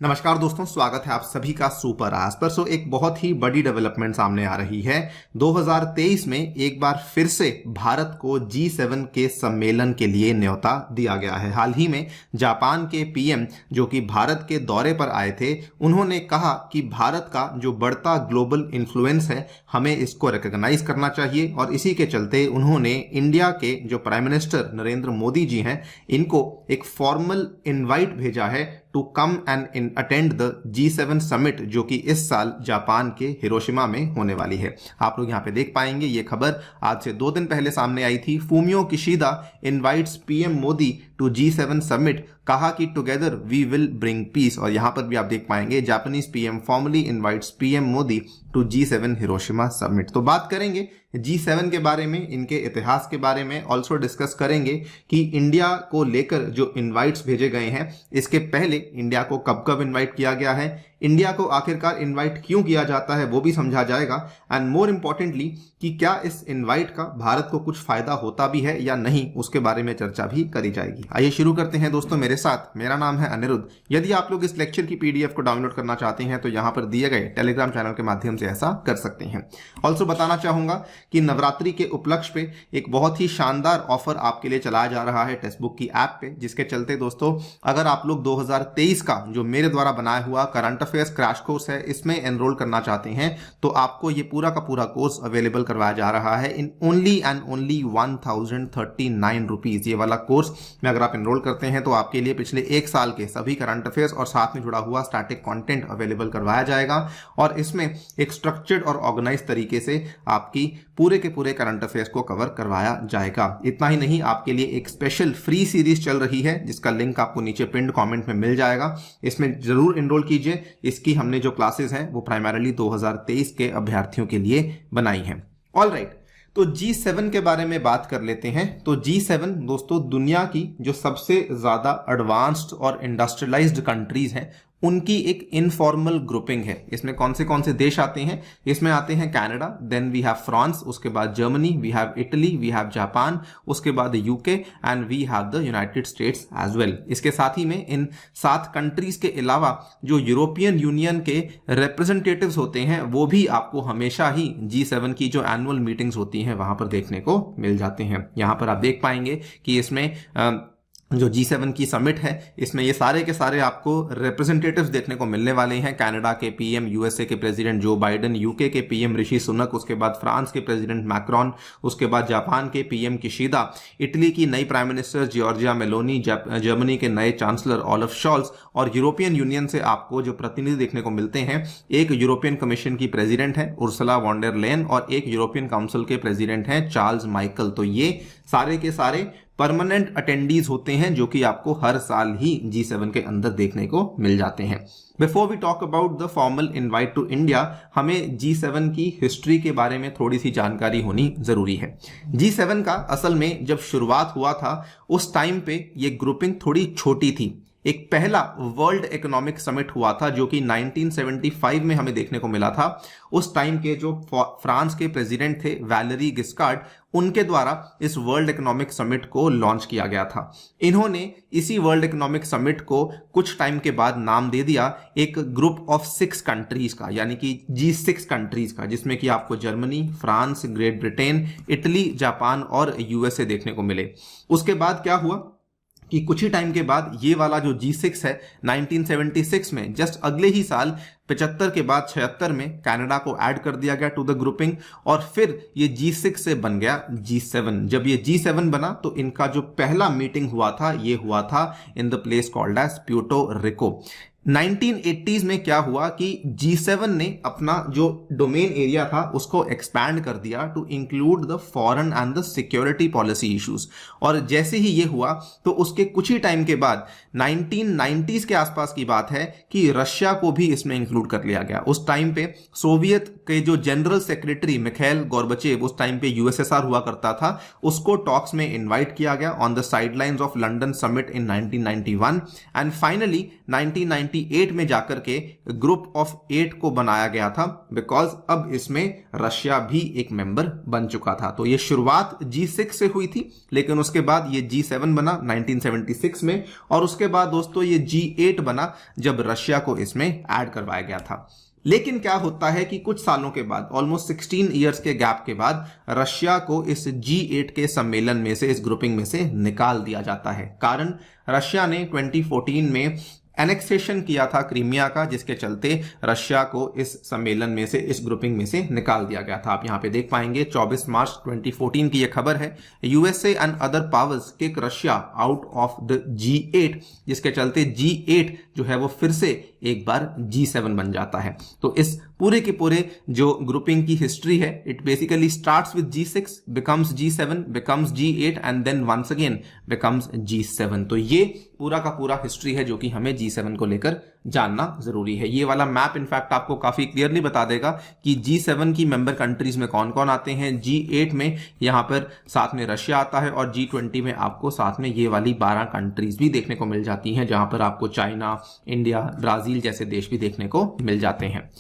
नमस्कार दोस्तों, स्वागत है आप सभी का सुपर आज पर। एक बहुत ही बड़ी डेवलपमेंट सामने आ रही है। 2023 में एक बार फिर से भारत को G7 के सम्मेलन के लिए न्योता दिया गया है। हाल ही में जापान के पीएम जो कि भारत के दौरे पर आए थे, उन्होंने कहा कि भारत का जो बढ़ता ग्लोबल इन्फ्लुएंस है, हमें इसको रिकॉग्नाइज करना चाहिए। और इसी के चलते उन्होंने इंडिया के जो प्राइम मिनिस्टर नरेंद्र मोदी जी हैं, इनको एक फॉर्मल इनवाइट भेजा है to come and attend the G7 summit, जो कि इस साल जापान के हिरोशिमा में होने वाली है। आप लोग यहाँ पे देख पाएंगे, ये खबर आज से 2 दिन पहले सामने आई थी। Fumio Kishida invites PM Modi to G7 summit, कहा कि together we will bring peace. और यहां पर भी आप देख पाएंगे, Japanese PM formally invites PM Modi to G7 Hiroshima summit. तो बात करेंगे G7 के बारे में, इनके इतिहास के बारे में, ऑल्सो डिस्कस करेंगे कि इंडिया को लेकर जो इनवाइट्स भेजे गए हैं, इसके पहले इंडिया को कब कब इनवाइट किया गया है, इंडिया को आखिरकार इनवाइट क्यों किया जाता है, वो भी समझा जाएगा। एंड मोर इंपॉर्टेंटली कि क्या इस इनवाइट का भारत को कुछ फायदा होता भी है या नहीं, उसके बारे में चर्चा भी करी जाएगी। आइए शुरू करते हैं दोस्तों मेरे साथ। मेरा नाम है अनिरुद्ध। यदि आप लोग इस लेक्चर की पीडीएफ को डाउनलोड करना चाहते हैं तो यहां पर दिए गए टेलीग्राम चैनल के माध्यम से ऐसा कर सकते हैं। ऑल्सो बताना चाहूंगा कि नवरात्रि के उपलक्ष्य पे एक बहुत ही शानदार ऑफर आपके लिए चलाया जा रहा है टेक्स्ट बुक की ऐप पे, जिसके चलते दोस्तों अगर आप लोग 2023 का जो मेरे द्वारा बनाया हुआ करंट अफेयर्स क्रैश कोर्स है, इसमें एनरोल करना चाहते हैं तो आपको ये पूरा का पूरा कोर्स अवेलेबल करवाया जा रहा है in only and only 1039 rupees. ये वाला कोर्स में अगर आप एनरोल करते हैं तो आपके लिए पिछले 1 साल के सभी करंट अफेयर्स और साथ में जुड़ा हुआ स्टैटिक कंटेंट अवेलेबल करवाया जाएगा। और इसमें एक स्ट्रक्चर्ड और ऑर्गेनाइज तरीके से आपकी पूरे के पूरे करंट अफेयर्स को कवर करवाया जाएगा। इतना ही नहीं, आपके लिए एक स्पेशल फ्री सीरीज चल रही है जिसका लिंक आपको नीचे पिन्ड कमेंट में मिल जाएगा। इसमें जरूर एनरोल कीजिए। इसकी हमने जो क्लासेस हैं वो प्राइमरीली 2023 के अभ्यर्थियों के लिए बनाई हैं। ऑल राइट, तो G7 के बारे में बात कर लेते हैं। तो G7 दोस्तों दुनिया की जो सबसे ज्यादा एडवांस्ड और इंडस्ट्रियलाइज्ड कंट्रीज हैं, उनकी एक इनफॉर्मल ग्रुपिंग है। इसमें कौन से देश आते हैं? इसमें आते हैं Canada, then we have France, उसके बाद Germany, we have Italy, we have Japan, उसके बाद UK and we have the United States as well. इसके साथ ही में इन 7 कंट्रीज के अलावा जो यूरोपियन यूनियन के रिप्रेजेंटेटिव्स होते हैं, वो भी आपको हमेशा ही G7 की जो एनुअल मीटिंग्स होती हैं वहां पर देखने को मिल जाते हैं। यहां पर आप देख पाएंगे कि इसमें जो G7 की समिट है, इसमें ये सारे के सारे आपको रिप्रेजेंटेटिव्स देखने को मिलने वाले हैं। कनाडा के पीएम, यूएसए के प्रेसिडेंट जो बाइडेन, यूके के पीएम ऋषि सुनक, उसके बाद फ्रांस के प्रेसिडेंट मैक्रॉन, उसके बाद जापान के पीएम किशिदा, इटली की नई prime minister Giorgia Meloni, Germany के नए चांसलर ओलफ शॉल्स, और यूरोपियन यूनियन से आपको जो प्रतिनिधि देखने को मिलते हैं, एक यूरोपियन कमीशन की प्रेसिडेंट है उर्सुला वॉन डर लेयन और एक यूरोपियन काउंसिल के प्रेसिडेंट हैं चार्ल्स माइकल। तो ये सारे के सारे परमानेंट अटेंडीज होते हैं जो कि आपको हर साल ही G7 के अंदर देखने को मिल जाते हैं। Before we talk about the formal invite to India, हमें G7 की हिस्ट्री के बारे में थोड़ी सी जानकारी होनी जरूरी है। G7 का असल में जब शुरुआत हुआ था, उस टाइम पे ये ग्रुपिंग थोड़ी छोटी थी। एक पहला वर्ल्ड इकोनॉमिक समिट हुआ था जो कि 1975 में हमें देखने को मिला था। उस टाइम के जो फ्रांस के प्रेसिडेंट थे वैलेरी गिस्कार्ड, उनके द्वारा इस वर्ल्ड इकोनॉमिक समिट को लॉन्च किया गया था। इन्होंने इसी वर्ल्ड इकोनॉमिक समिट को कुछ टाइम के बाद नाम दे दिया एक ग्रुप ऑफ 6 कंट्रीज का, यानी कि G6 कंट्रीज का, जिसमें कि आपको Germany, France, great Britain, Italy, Japan और यूएसए देखने को मिले। उसके बाद क्या हुआ कि कुछ ही टाइम के बाद ये वाला जो G6 है, 1976 में जस्ट अगले ही साल 75 के बाद 76 में कनाडा को ऐड कर दिया गया टू द ग्रुपिंग, और फिर ये G6 से बन गया G7। जब ये G7 बना तो इनका जो पहला मीटिंग हुआ था, ये हुआ था in the place called as Puerto Rico. 1980s में क्या हुआ कि G7 ने अपना जो डोमेन एरिया था उसको एक्सपैंड कर दिया to include the foreign and the security policy issues. और जैसे ही ये हुआ तो उसके कुछ ही टाइम के बाद 1990s के आसपास की बात है कि रशिया को भी इसमें इंक्लूड कर लिया गया। उस टाइम पे सोवियत के जो जनरल सेक्रेटरी मिखाइल गोर्बाचेव, उस टाइम पे यूएसएसआर हुआ करता था, उसको टॉक्स में इन्वाइट किया गया on the sidelines of London summit in 1991। And finally 1990 1998 में जाकर के ग्रुप ऑफ 8 को बनाया गया था, बिकॉज अब इसमें रशिया भी एक मेंबर बन चुका था। तो ये शुरुआत G6 से हुई थी, लेकिन उसके बाद ये G7 बना 1976 में, और उसके बाद दोस्तों ये G8 बना जब रशिया को इसमें ऐड करवाया गया था। लेकिन क्या होता है कि कुछ सालों के बाद, ऑलमोस्ट 16 इयर्स के गैप के बाद, रशिया को इस G8 के सम्मेलन में से, इस ग्रुपिंग में से निकाल दिया जाता है। कारण, रशिया ने 2014 में एनेक्सेशन किया था क्रीमिया का, जिसके चलते रशिया को इस सम्मेलन में से, इस ग्रुपिंग में से निकाल दिया गया था। आप यहां पे देख पाएंगे 24 मार्च 2014 की यह खबर है, USA and other powers kick Russia out of the G8, जिसके चलते G8 जो है वो फिर से एक बार G7 बन जाता है। तो इस पूरे के पूरे जो ग्रुपिंग की हिस्ट्री है, it basically starts with G6, becomes G7, becomes G8 and then once again becomes G7। तो ये पूरा का पूरा हिस्ट्री है जो कि हमें G7 को लेकर जानना जरूरी है। ये वाला मैप इनफैक्ट आपको काफी क्लियरली बता देगा कि G7 की मेंबर कंट्रीज में कौन कौन आते हैं। G8 में यहां पर साथ में रशिया आता है, और G20 में आपको साथ में ये वाली 12 कंट्रीज भी देखने को मिल जाती हैं, जहां पर आपको चाइना, इंडिया, ब्राजील जैसे देश भी देखने को मिल जाते हैं।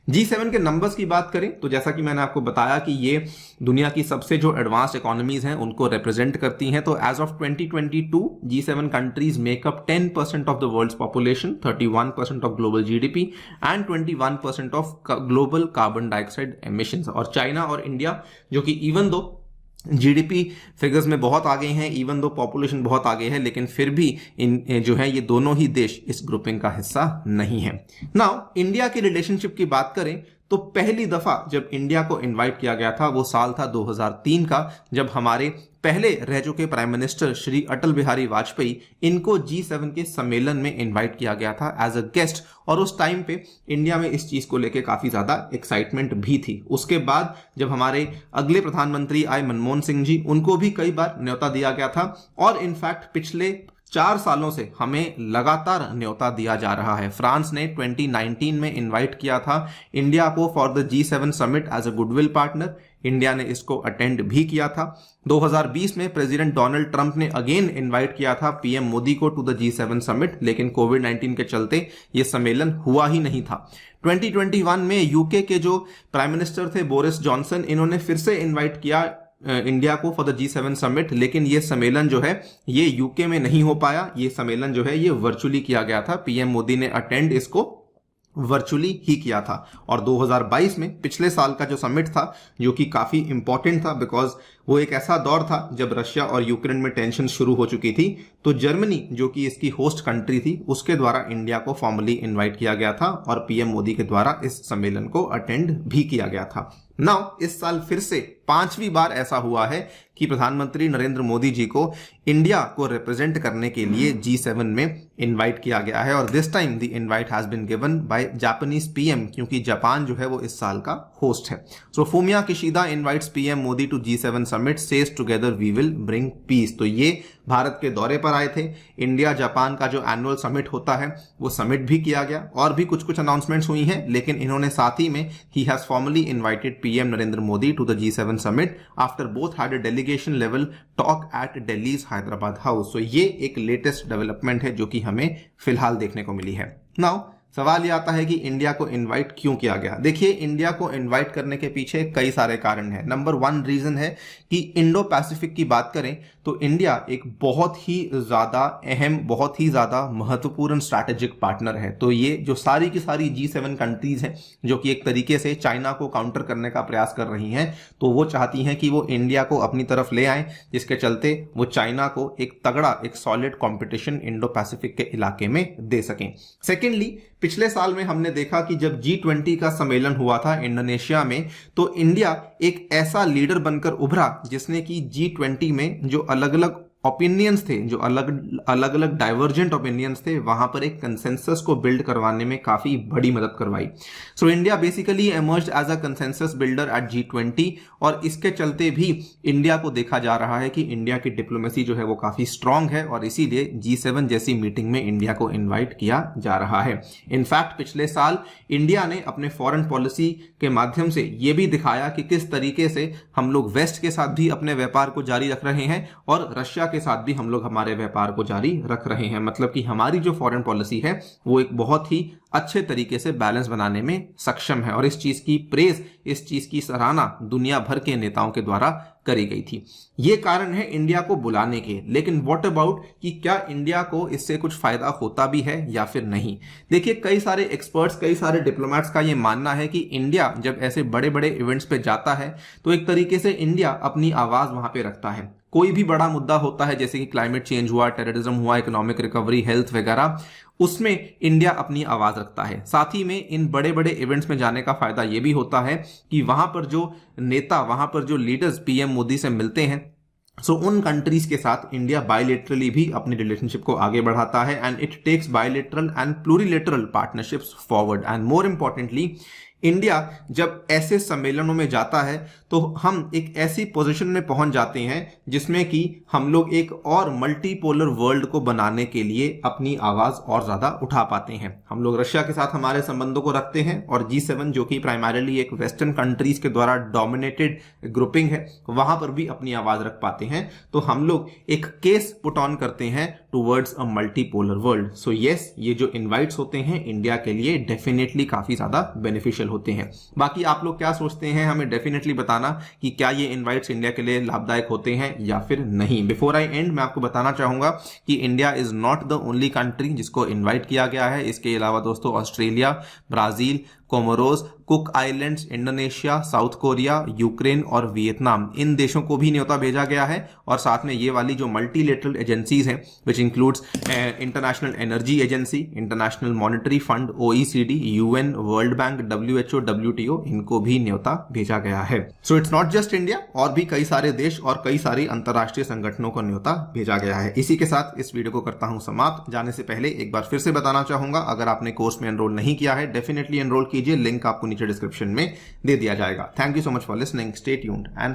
G7 के नंबर्स की बात करें तो जैसा कि मैंने आपको बताया कि ये दुनिया की सबसे जो एडवांस्ड इकोनॉमीज हैं उनको रिप्रेजेंट करती हैं। तो as of 2022 G7 countries make up 10% of the world's population, 31% of global GDP and 21% of global carbon dioxide emissions. और चाइना और इंडिया जो कि इवन दो जीडीपी फिगर्स में बहुत आगे हैं, इवन दो पॉपुलेशन बहुत आगे है, लेकिन फिर भी इन जो है ये दोनों ही देश इस ग्रुपिंग का हिस्सा नहीं है। नाउ इंडिया की रिलेशनशिप की बात करें तो पहली दफा जब इंडिया को इनवाइट किया गया था वो साल था 2003 का, जब हमारे पहले रह चुके प्राइम मिनिस्टर श्री अटल बिहारी वाजपेयी, इनको G7 के सम्मेलन में इनवाइट किया गया था एज अ गेस्ट। और उस टाइम पे इंडिया में इस चीज को लेके काफी ज्यादा एक्साइटमेंट भी थी। उसके बाद जब हमारे अगले प्रधानमंत्री आए मनमोहन सिंह जी, उनको भी कई बार न्योता दिया गया था, और इनफैक्ट पिछले 4 सालों से हमें लगातार न्योता दिया जा रहा है। फ्रांस ने 2019 में इनवाइट किया था इंडिया को for the G7 summit as a goodwill partner. India ने इसको अटेंड भी किया था। 2020 में प्रेसिडेंट डोनाल्ड ट्रंप ने अगेन इनवाइट किया था पीएम मोदी को टू द G7 समिट, लेकिन कोविड-19 के चलते यह सम्मेलन हुआ ही नहीं था। 2021 में यूके के जो प्राइम मिनिस्टर थे बोरिस जॉनसन, इन्होंने फिर से इनवाइट किया इंडिया को फॉर द G7 समिट, लेकिन ये सम्मेलन जो है ये यूके में नहीं हो पाया। ये सम्मेलन जो है ये वर्चुअली किया गया था। पीएम मोदी ने अटेंड इसको वर्चुअली ही किया था। और 2022 में पिछले साल का जो समिट था, जो कि काफी इंपॉर्टेंट था, बिकॉज वो एक ऐसा दौर था जब रशिया और यूक्रेन में टेंशन शुरू हो चुकी थी, तो जर्मनी जो कि इसकी होस्ट कंट्री थी, उसके द्वारा इंडिया को फॉर्मली इनवाइट किया गया था और पीएम मोदी के द्वारा इस सम्मेलन को अटेंड भी किया गया था। नाउ इस साल फिर से 5वीं बार ऐसा हुआ है कि प्रधानमंत्री नरेंद्र मोदी जी को इंडिया को रिप्रेजेंट करने के लिए G7 में इनवाइट किया गया है, और this time the invite has been given by Japanese PM, क्योंकि जापान जो है वो इस साल का होस्ट है। So Fumio Kishida invites PM Modi to G7 summit, says together we will bring peace. तो ये भारत के दौरे पर आए थे। इंडिया जापान का जो एनुअल समिट होता है वो समिट भी किया गया, और भी कुछ अनाउंसमेंट्स हुई हैं, लेकिन इन्होंने साथ ही में ही has formally invited PM Narendra Modi to the G7 summit after both had a delegation level talk at Delhi's Hyderabad house. So ये एक लेटेस्ट डेवलपमेंट है जो कि हमें फिलहाल देखने को मिली है। नाउ सवाल ये आता है कि इंडिया को इनवाइट क्यों किया गया। देखिए, इंडिया को इनवाइट करने के पीछे कई सारे कारण हैं। नंबर 1 रीजन है कि इंडो पैसिफिक की बात करें तो इंडिया एक बहुत ही ज्यादा अहम, बहुत ही ज्यादा महत्वपूर्ण स्ट्रैटेजिक पार्टनर है। तो ये जो सारी की सारी G7 कंट्रीज हैं जो कि एक तरीके से चाइना को काउंटर करने का प्रयास कर रही हैं, तो वो चाहती हैं कि वो इंडिया को अपनी तरफ ले आएं, जिसके चलते वो चाइना को एक तगड़ा, एक सॉलिड कंपटीशन इंडो पैसिफिक के इलाके में दे सकें। सेकेंडली, पिछले साल में हमने देखा कि जब G20 का सम्मेलन हुआ था इंडोनेशिया में, तो इंडिया एक ऐसा लीडर बनकर उभरा जिसने कि G20 में जो अलग अलग ओपिनियंस थे, जो अलग अलग डाइवर्जेंट ओपिनियंस थे, वहां पर एक कंसेंसस को बिल्ड करवाने में काफी बड़ी मदद करवाई। So India basically emerged as a consensus builder at G20, और इसके चलते भी इंडिया को देखा जा रहा है कि इंडिया की डिप्लोमेसी जो है वो काफी स्ट्रांग है, और इसीलिए G7 जैसी मीटिंग में इंडिया को इनवाइट किया जा रहा है। इनफैक्ट पिछले साल इंडिया ने अपने फॉरेन पॉलिसी के माध्यम से ये भी दिखाया कि किस तरीके से हम लोग वेस्ट के साथ भी अपने व्यापार को जारी रख रहे हैं और रशिया के साथ भी हम लोग हमारे व्यापार को जारी रख रहे हैं। मतलब कि हमारी जो फॉरेन पॉलिसी है वो एक बहुत ही अच्छे तरीके से बैलेंस बनाने में सक्षम है, और इस चीज की प्रेज, इस चीज की सराहना दुनिया भर के नेताओं के द्वारा करी गई थी। ये कारण है इंडिया को बुलाने के। लेकिन व्हाट अबाउट कि क्या इंडिया को इससे कुछ फायदा होता भी है या फिर नहीं? देखिए, कई सारे एक्सपर्ट्स, कई सारे डिप्लोमेट्स का ये मानना है कि इंडिया जब ऐसे बड़े बड़े इवेंट्स पे जाता है तो एक तरीके से इंडिया अपनी आवाज वहां पे रखता है। कोई भी बड़ा मुद्दा होता है, जैसे कि क्लाइमेट चेंज हुआ, टेररिज्म हुआ, इकोनॉमिक रिकवरी, हेल्थ वगैरह, उसमें इंडिया अपनी आवाज रखता है। साथ ही में इन बड़े बड़े इवेंट्स में जाने का फायदा यह भी होता है कि वहां पर जो नेता, वहां पर जो लीडर्स पीएम मोदी से मिलते हैं, सो उन कंट्रीज के साथ इंडिया बायलेटरली भी अपनी रिलेशनशिप को आगे बढ़ाता है, and it takes bilateral and plurilateral partnerships forward. And more importantly, India जब ऐसे सम्मेलनों में जाता है तो हम एक ऐसी पोजीशन में पहुंच जाते हैं जिसमें कि हम लोग एक और मल्टीपोलर वर्ल्ड को बनाने के लिए अपनी आवाज और ज्यादा उठा पाते हैं। हम लोग रशिया के साथ हमारे संबंधों को रखते हैं, और G7 जो कि प्राइमरीली एक वेस्टर्न कंट्रीज के द्वारा डोमिनेटेड ग्रुपिंग है, वहां पर भी अपनी आवाज रख पाते हैं। तो हम लोग एक केस पुट ऑन करते हैं towards a multipolar world. So yes, ये जो इनवाइट्स होते हैं इंडिया के लिए डेफिनेटली काफी ज्यादा बेनिफिशियल होते हैं। बाकी आप लोग क्या सोचते हैं, हमें डेफिनेटली बताना कि क्या ये इनवाइट्स इंडिया के लिए लाभदायक होते हैं या फिर नहीं। बिफोर आई एंड, मैं आपको बताना चाहूंगा कि India is not the only country जिसको इनवाइट किया गया है। इसके अलावा दोस्तों Australia, Brazil, Comoros, cook islands, Indonesia, south Korea, Ukraine और वियतनाम, इन देशों को भी न्योता भेजा गया है। और साथ में ये वाली जो मल्टीलेटरल एजेंसीज हैं, which includes international energy agency, international monetary fund, OECD, UN, world bank, WHO, WTO, इनको भी न्योता भेजा गया है। So it's not just India, और भी कई सारे देश और कई सारी अंतरराष्ट्रीय संगठनों को न्योता भेजा गया है। इसी के साथ इस वीडियो को करता हूं समाप्त। जाने से पहले एक बार फिर से बताना चाहूंगा, अगर आपने कोर्स में एनरोल नहीं किया है, डेफिनेटली एनरोल कीजिए। लिंक आपको नीचे डिस्क्रिप्शन में दे दिया जाएगा। Thank you so much for listening. Stay tuned and